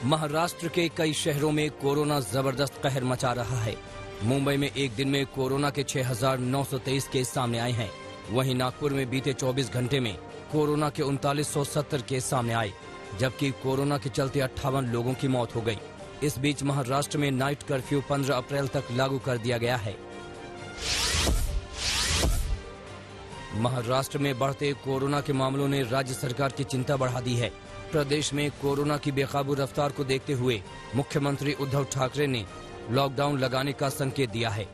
महाराष्ट्र के कई शहरों में कोरोना जबरदस्त कहर मचा रहा है। मुंबई में एक दिन में कोरोना के 6,923 केस सामने आए हैं। वहीं नागपुर में बीते 24 घंटे में कोरोना के 3970 केस सामने आए, जबकि कोरोना के चलते 58 लोगों की मौत हो गई। इस बीच महाराष्ट्र में नाइट कर्फ्यू 15 अप्रैल तक लागू कर दिया गया है। महाराष्ट्र में बढ़ते कोरोना के मामलों ने राज्य सरकार की चिंता बढ़ा दी है। प्रदेश में कोरोना की बेकाबू रफ्तार को देखते हुए मुख्यमंत्री उद्धव ठाकरे ने लॉकडाउन लगाने का संकेत दिया है।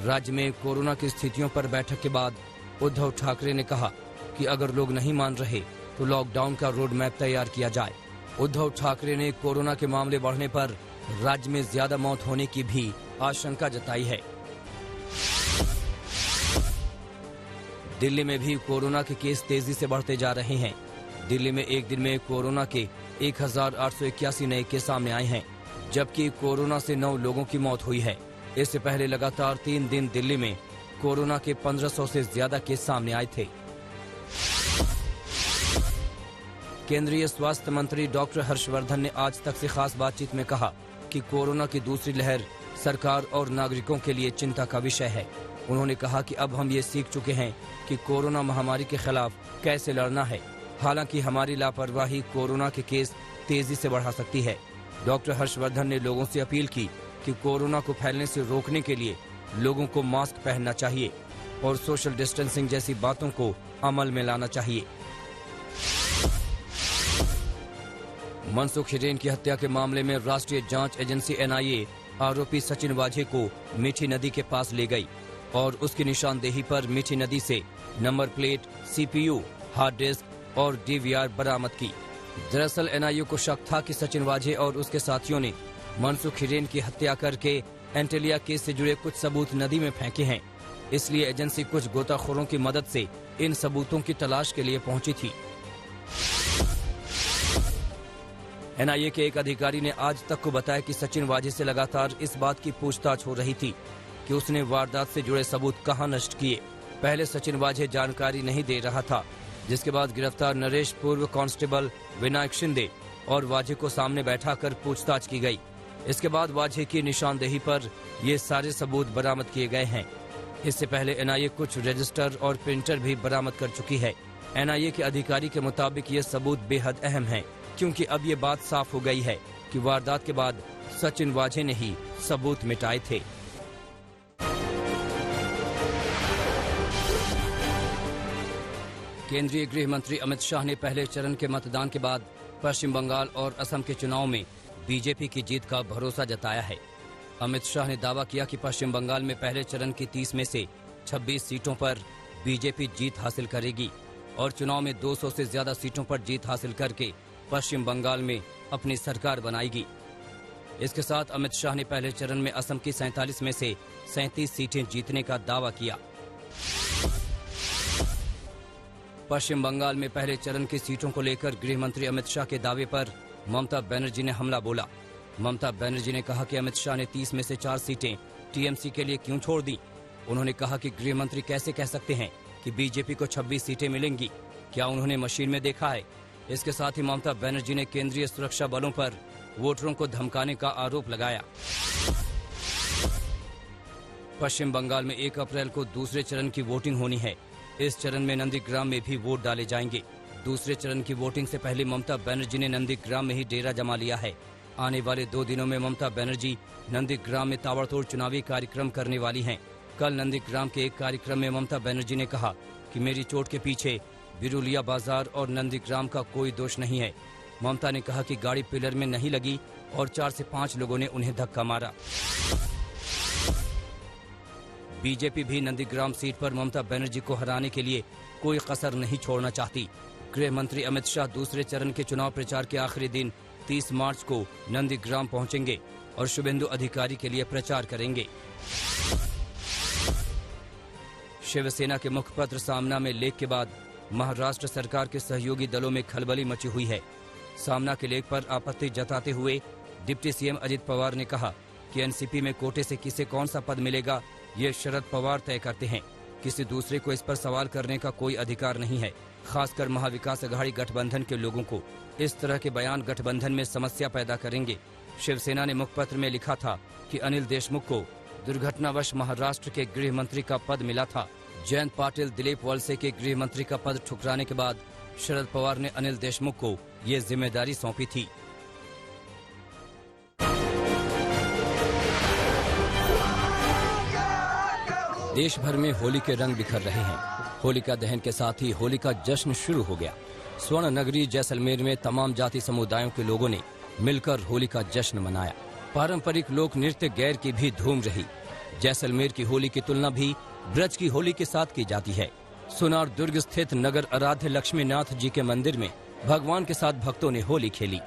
राज्य में कोरोना की स्थितियों पर बैठक के बाद उद्धव ठाकरे ने कहा कि अगर लोग नहीं मान रहे तो लॉकडाउन का रोड मैप तैयार किया जाए। उद्धव ठाकरे ने कोरोना के मामले बढ़ने पर राज्य में ज्यादा मौत होने की भी आशंका जताई है। दिल्ली में भी कोरोना के केस तेजी से बढ़ते जा रहे हैं। दिल्ली में एक दिन में कोरोना के 1,881 नए केस सामने आए हैं, जबकि कोरोना से 9 लोगों की मौत हुई है। इससे पहले लगातार 3 दिन दिल्ली में कोरोना के 1500 से ज्यादा केस सामने आए थे। केंद्रीय स्वास्थ्य मंत्री डॉक्टर हर्षवर्धन ने आज तक से खास बातचीत में कहा कि कोरोना की दूसरी लहर सरकार और नागरिकों के लिए चिंता का विषय है। उन्होंने कहा कि अब हम ये सीख चुके हैं कि कोरोना महामारी के खिलाफ कैसे लड़ना है। हालांकि हमारी लापरवाही कोरोना के केस तेजी से बढ़ा सकती है। डॉक्टर हर्षवर्धन ने लोगों से अपील की कि कोरोना को फैलने से रोकने के लिए लोगों को मास्क पहनना चाहिए और सोशल डिस्टेंसिंग जैसी बातों को अमल में लाना चाहिए। मनसुख हिरेन की हत्या के मामले में राष्ट्रीय जांच एजेंसी NIA आरोपी सचिन वाझे को मीठी नदी के पास ले गई और उसकी निशानदेही पर मीठी नदी से number plate, CPU, hard disk और DVR बरामद की। दरअसल NIA को शक था कि सचिन वाझे और उसके साथियों ने मनसुख हिरेन की हत्या करके एंटेलिया केस से जुड़े कुछ सबूत नदी में फेंके हैं। इसलिए एजेंसी कुछ गोताखोरों की मदद से इन सबूतों की तलाश के लिए पहुंची थी। NIA के एक अधिकारी ने आज तक को बताया कि सचिन वाझे से लगातार इस बात की पूछताछ हो रही थी कि उसने वारदात से जुड़े सबूत कहां नष्ट किए। पहले सचिन वाझे जानकारी नहीं दे रहा था, जिसके बाद गिरफ्तार नरेश पूर्व कांस्टेबल विनायक शिंदे और वाझे को सामने बैठाकर पूछताछ की गई। इसके बाद वाझे की निशानदेही पर ये सारे सबूत बरामद किए गए हैं। इससे पहले NIA कुछ रजिस्टर और प्रिंटर भी बरामद कर चुकी है। NIA के अधिकारी के मुताबिक ये सबूत बेहद अहम हैं, क्योंकि अब ये बात साफ हो गई है कि वारदात के बाद सचिन वाझे ने ही सबूत मिटाए थे। केंद्रीय गृह मंत्री अमित शाह ने पहले चरण के मतदान के बाद पश्चिम बंगाल और असम के चुनाव में बीजेपी की जीत का भरोसा जताया है। अमित शाह ने दावा किया कि पश्चिम बंगाल में पहले चरण की 30 में से 26 सीटों पर बीजेपी जीत हासिल करेगी और चुनाव में 200 से ज्यादा सीटों पर जीत हासिल करके पश्चिम बंगाल में अपनी सरकार बनाएगी। इसके साथ अमित शाह ने पहले चरण में असम की 47 में से 37 सीटें जीतने का दावा किया। पश्चिम बंगाल में पहले चरण की सीटों को लेकर गृह मंत्री अमित शाह के दावे पर ममता बनर्जी ने हमला बोला। ममता बनर्जी ने कहा कि अमित शाह ने 30 में से 4 सीटें TMC के लिए क्यों छोड़ दी। उन्होंने कहा कि गृह मंत्री कैसे कह सकते हैं कि बीजेपी को 26 सीटें मिलेंगी, क्या उन्होंने मशीन में देखा है। इसके साथ ही ममता बनर्जी ने केंद्रीय सुरक्षा बलों पर वोटरों को धमकाने का आरोप लगाया। पश्चिम बंगाल में 1 अप्रैल को दूसरे चरण की वोटिंग होनी है। इस चरण में नंदीग्राम में भी वोट डाले जाएंगे। दूसरे चरण की वोटिंग से पहले ममता बनर्जी ने नंदीग्राम में ही डेरा जमा लिया है। आने वाले 2 दिनों में ममता बनर्जी नंदीग्राम में ताबड़तोड़ चुनावी कार्यक्रम करने वाली हैं। कल नंदीग्राम के एक कार्यक्रम में ममता बनर्जी ने कहा कि मेरी चोट के पीछे बिरुलिया बाजार और नंदीग्राम का कोई दोष नहीं है। ममता ने कहा कि गाड़ी पिलर में नहीं लगी और 4 से 5 लोगों ने उन्हें धक्का मारा। बीजेपी भी नंदीग्राम सीट पर ममता बनर्जी को हराने के लिए कोई कसर नहीं छोड़ना चाहती। गृह मंत्री अमित शाह दूसरे चरण के चुनाव प्रचार के आखिरी दिन 30 मार्च को नंदीग्राम पहुंचेंगे और शुभेंदु अधिकारी के लिए प्रचार करेंगे। शिवसेना के मुखपत्र सामना में लेख के बाद महाराष्ट्र सरकार के सहयोगी दलों में खलबली मची हुई है। सामना के लेख पर आपत्ति जताते हुए डिप्टी CM अजित पवार ने कहा कि NCP में कोटे से किसे कौन सा पद मिलेगा ये शरद पवार तय करते हैं। किसी दूसरे को इस पर सवाल करने का कोई अधिकार नहीं है। खासकर महाविकास अघाड़ी गठबंधन के लोगों को इस तरह के बयान गठबंधन में समस्या पैदा करेंगे। शिवसेना ने मुखपत्र में लिखा था कि अनिल देशमुख को दुर्घटनावश महाराष्ट्र के गृह मंत्री का पद मिला था। जयंत पाटिल दिलीप वलसे के गृह मंत्री का पद ठुकराने के बाद शरद पवार ने अनिल देशमुख को ये जिम्मेदारी सौंपी थी। देश भर में होली के रंग बिखर रहे हैं। होलिका दहन के साथ ही होली का जश्न शुरू हो गया। स्वर्ण नगरी जैसलमेर में तमाम जाति समुदायों के लोगों ने मिलकर होली का जश्न मनाया। पारंपरिक लोक नृत्य गैर की भी धूम रही। जैसलमेर की होली की तुलना भी ब्रज की होली के साथ की जाती है। सुनार दुर्ग स्थित नगर आराध्य लक्ष्मीनाथ जी के मंदिर में भगवान के साथ भक्तों ने होली खेली।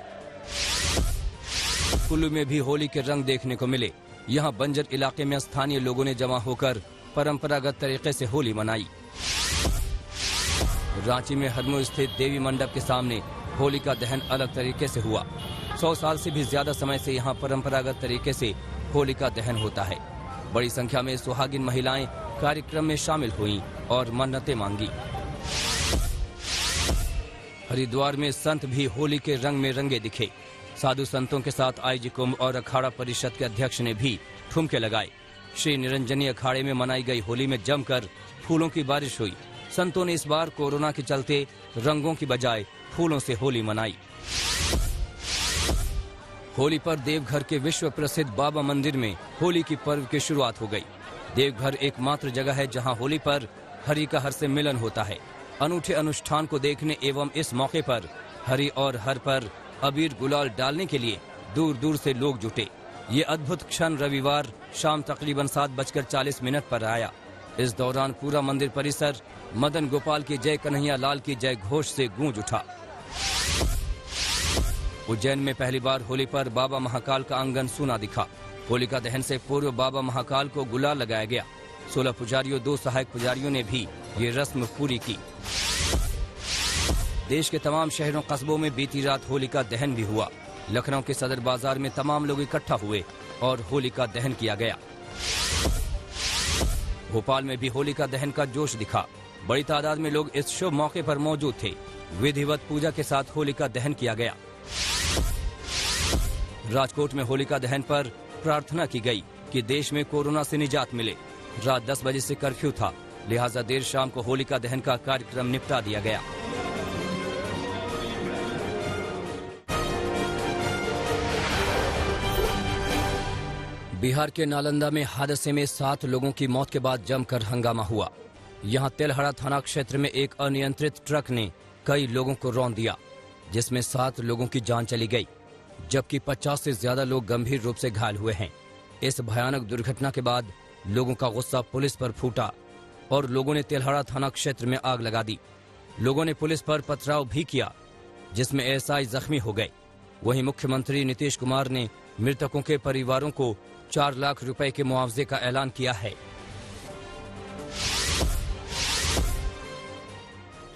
कुल्लू में भी होली के रंग देखने को मिले। यहाँ बंजर इलाके में स्थानीय लोगों ने जमा होकर परंपरागत तरीके से होली मनाई। रांची में हरमू स्थित देवी मंडप के सामने होली का दहन अलग तरीके से हुआ। 100 साल से भी ज्यादा समय से यहाँ परंपरागत तरीके से होली का दहन होता है। बड़ी संख्या में सुहागिन महिलाएं कार्यक्रम में शामिल हुईं और मन्नतें मांगी। हरिद्वार में संत भी होली के रंग में रंगे दिखे। साधु संतों के साथ आईजी कुंभ और अखाड़ा परिषद के अध्यक्ष ने भी ठुमके लगाए। श्री निरंजनी अखाड़े में मनाई गई होली में जमकर फूलों की बारिश हुई। संतों ने इस बार कोरोना के चलते रंगों की बजाय फूलों से होली मनाई। होली पर देवघर के विश्व प्रसिद्ध बाबा मंदिर में होली की पर्व की शुरुआत हो गई। देवघर एकमात्र जगह है जहां होली पर हरि का हर से मिलन होता है। अनूठे अनुष्ठान को देखने एवं इस मौके पर हरि और हर पर अबीर गुलाल डालने के लिए दूर दूर से लोग जुटे। ये अद्भुत क्षण रविवार शाम तकरीबन 7:40 पर आया। इस दौरान पूरा मंदिर परिसर मदन गोपाल की जय, कन्हैया लाल की जय घोष से गूंज उठा। उज्जैन में पहली बार होली पर बाबा महाकाल का आंगन सूना दिखा। होलिका दहन से पूर्व बाबा महाकाल को गुलाल लगाया गया। 16 पुजारियों 2 सहायक पुजारियों ने भी ये रस्म पूरी की। देश के तमाम शहरों कस्बों में बीती रात होलिका दहन भी हुआ। लखनऊ के सदर बाजार में तमाम लोग इकट्ठा हुए और होलिका दहन किया गया। भोपाल में भी होलिका दहन का जोश दिखा। बड़ी तादाद में लोग इस शुभ मौके पर मौजूद थे। विधिवत पूजा के साथ होलिका दहन किया गया। राजकोट में होलिका दहन पर प्रार्थना की गई कि देश में कोरोना से निजात मिले। रात 10 बजे से कर्फ्यू था, लिहाजा देर शाम को होलिका दहन का कार्यक्रम निपटा दिया गया। बिहार के नालंदा में हादसे में 7 लोगों की मौत के बाद जमकर हंगामा हुआ। यहां तेलहरा थाना क्षेत्र में एक अनियंत्रित ट्रक ने कई लोगों को रौंद दिया, जिसमें 7 लोगों की जान चली गई, जबकि 50 से ज्यादा लोग गंभीर रूप से घायल हुए हैं। इस भयानक दुर्घटना के बाद लोगों का गुस्सा पुलिस पर फूटा और लोगों ने तेलहरा थाना क्षेत्र में आग लगा दी। लोगों ने पुलिस पर पथराव भी किया, जिसमें एएसआई जख्मी हो गए। वहीं मुख्यमंत्री नीतीश कुमार ने मृतकों के परिवारों को 4 लाख रुपए के मुआवजे का ऐलान किया है।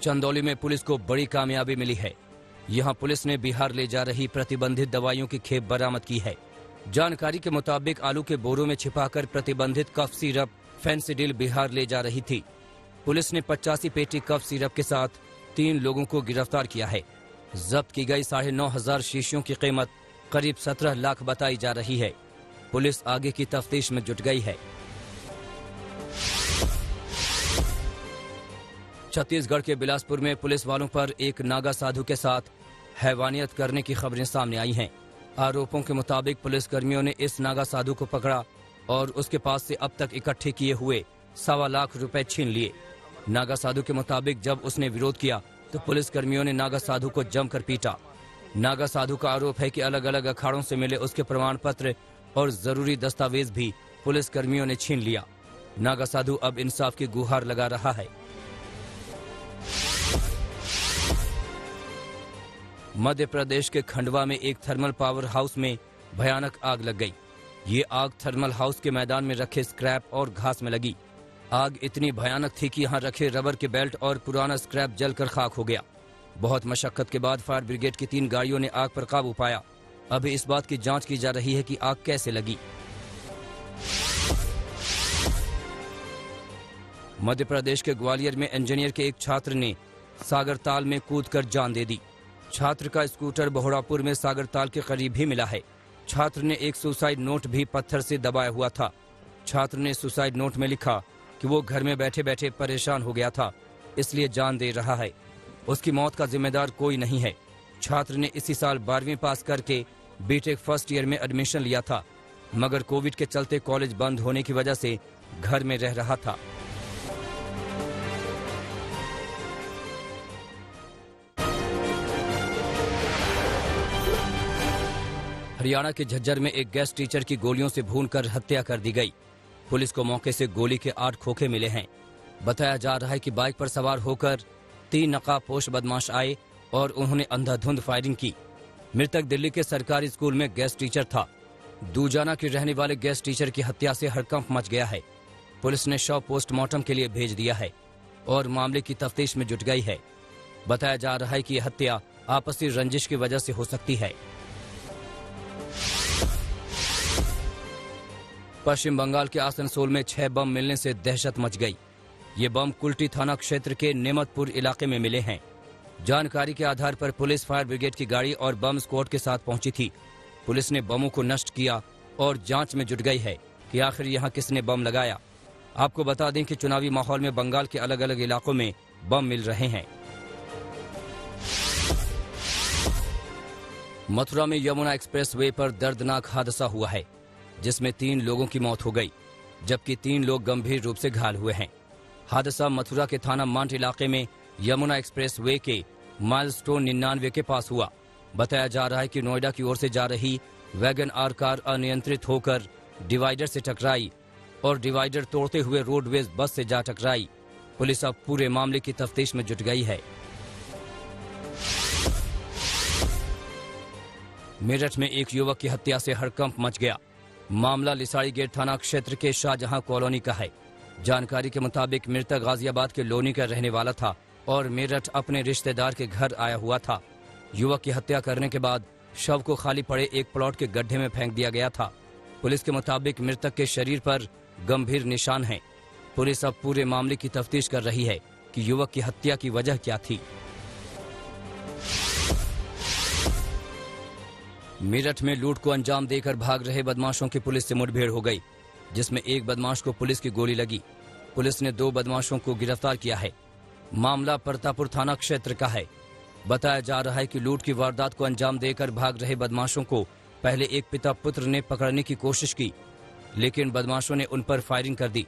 चंदौली में पुलिस को बड़ी कामयाबी मिली है। यहां पुलिस ने बिहार ले जा रही प्रतिबंधित दवाइयों की खेप बरामद की है। जानकारी के मुताबिक आलू के बोरों में छिपाकर प्रतिबंधित कफ सिरप फेंसिडिल बिहार ले जा रही थी। पुलिस ने 85 पेटी कफ सिरप के साथ 3 लोगों को गिरफ्तार किया है। जब्त की गई 9,500 शीशियों की कीमत करीब 17 लाख बताई जा रही है। पुलिस आगे की तफ्तीश में जुट गई है। छत्तीसगढ़ के बिलासपुर में पुलिस वालों पर एक नागा साधु के साथ हैवानियत करने की खबरें सामने आई हैं। आरोपों के मुताबिक पुलिस कर्मियों ने इस नागा साधु को पकड़ा और उसके पास से अब तक इकट्ठे किए हुए 1.25 लाख रुपए छीन लिए। नागा साधु के मुताबिक जब उसने विरोध किया तो पुलिस कर्मियों ने नागा साधु को जमकर पीटा। नागा साधु का आरोप है कि अलग अलग अखाड़ों से मिले उसके प्रमाण पत्र और जरूरी दस्तावेज भी पुलिस कर्मियों ने छीन लिया। नागा साधु अब इंसाफ की गुहार लगा रहा है। मध्य प्रदेश के खंडवा में एक थर्मल पावर हाउस में भयानक आग लग गई। ये आग थर्मल हाउस के मैदान में रखे स्क्रैप और घास में लगी। आग इतनी भयानक थी कि यहाँ रखे रबर के बेल्ट और पुराना स्क्रैप जलकर खाक हो गया। बहुत मशक्कत के बाद फायर ब्रिगेड की 3 गाड़ियों ने आग पर काबू पाया। अभी इस बात की जांच की जा रही है कि आग कैसे लगी। मध्य प्रदेश के ग्वालियर में इंजीनियर के एक छात्र ने सागरताल में कूदकर जान दे दी। छात्र का स्कूटर बहोड़ापुर में सागरताल के करीब ही मिला है। छात्र ने एक सुसाइड नोट भी पत्थर से दबाया हुआ था। छात्र ने सुसाइड नोट में लिखा कि वो घर में बैठे बैठे परेशान हो गया था, इसलिए जान दे रहा है। उसकी मौत का जिम्मेदार कोई नहीं है। छात्र ने इसी साल 12वीं पास करके बीटेक फर्स्ट ईयर में एडमिशन लिया था, मगर कोविड के चलते कॉलेज बंद होने की वजह से घर में रह रहा था। हरियाणा के झज्जर में एक गेस्ट टीचर की गोलियों से भूनकर हत्या कर दी गई। पुलिस को मौके से गोली के 8 खोखे मिले हैं। बताया जा रहा है कि बाइक पर सवार होकर 3 नकाबपोश बदमाश आए और उन्होंने अंधाधुंध फायरिंग की। मृतक दिल्ली के सरकारी स्कूल में गेस्ट टीचर था। दूजाना के रहने वाले गेस्ट टीचर की हत्या से हड़कंप मच गया है। पुलिस ने शव पोस्टमार्टम के लिए भेज दिया है और मामले की तफ्तीश में जुट गई है। बताया जा रहा है कि यह हत्या आपसी रंजिश की वजह से हो सकती है। पश्चिम बंगाल के आसनसोल में 6 बम मिलने से दहशत मच गई। ये बम कुल्टी थाना क्षेत्र के नेमतपुर इलाके में मिले हैं। जानकारी के आधार पर पुलिस फायर ब्रिगेड की गाड़ी और बम स्क्वाड के साथ पहुंची थी। पुलिस ने बमों को नष्ट किया और जांच में जुट गई है कि आखिर यहां किसने बम लगाया। आपको बता दें कि चुनावी माहौल में बंगाल के अलग अलग इलाकों में बम मिल रहे हैं। मथुरा में यमुना एक्सप्रेसवे पर दर्दनाक हादसा हुआ है, जिसमें 3 लोगों की मौत हो गई, जबकि 3 लोग गंभीर रूप से घायल हुए हैं। हादसा मथुरा के थाना मांट इलाके में यमुना एक्सप्रेसवे के माइलस्टोन 99 के पास हुआ। बताया जा रहा है कि नोएडा की ओर से जा रही वैगन आर कार अनियंत्रित होकर डिवाइडर से टकराई और डिवाइडर तोड़ते हुए रोडवेज बस से जा टकराई। पुलिस अब पूरे मामले की तफ्तीश में जुट गई है। मेरठ में एक युवक की हत्या से हड़कंप मच गया। मामला लिसाड़ी गेट थाना क्षेत्र के शाहजहां कॉलोनी का है। जानकारी के मुताबिक मृतक गाजियाबाद के लोनी का रहने वाला था और मेरठ अपने रिश्तेदार के घर आया हुआ था। युवक की हत्या करने के बाद शव को खाली पड़े एक प्लॉट के गड्ढे में फेंक दिया गया था। पुलिस के मुताबिक मृतक के शरीर पर गंभीर निशान हैं। पुलिस अब पूरे मामले की तफ्तीश कर रही है कि युवक की हत्या की वजह क्या थी। मेरठ में लूट को अंजाम देकर भाग रहे बदमाशों की पुलिस से मुठभेड़ हो गई, जिसमें एक बदमाश को पुलिस की गोली लगी। पुलिस ने 2 बदमाशों को गिरफ्तार किया है। मामला परतापुर थाना क्षेत्र का है। बताया जा रहा है कि लूट की वारदात को अंजाम देकर भाग रहे बदमाशों को पहले एक पिता पुत्र ने पकड़ने की कोशिश की, लेकिन बदमाशों ने उन पर फायरिंग कर दी।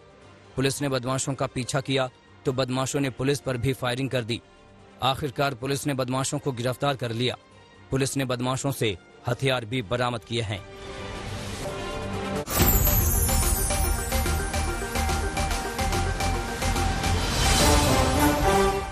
पुलिस ने बदमाशों का पीछा किया तो बदमाशों ने पुलिस पर भी फायरिंग कर दी। आखिरकार पुलिस ने बदमाशों को गिरफ्तार कर लिया। पुलिस ने बदमाशों से हथियार भी बरामद किए हैं।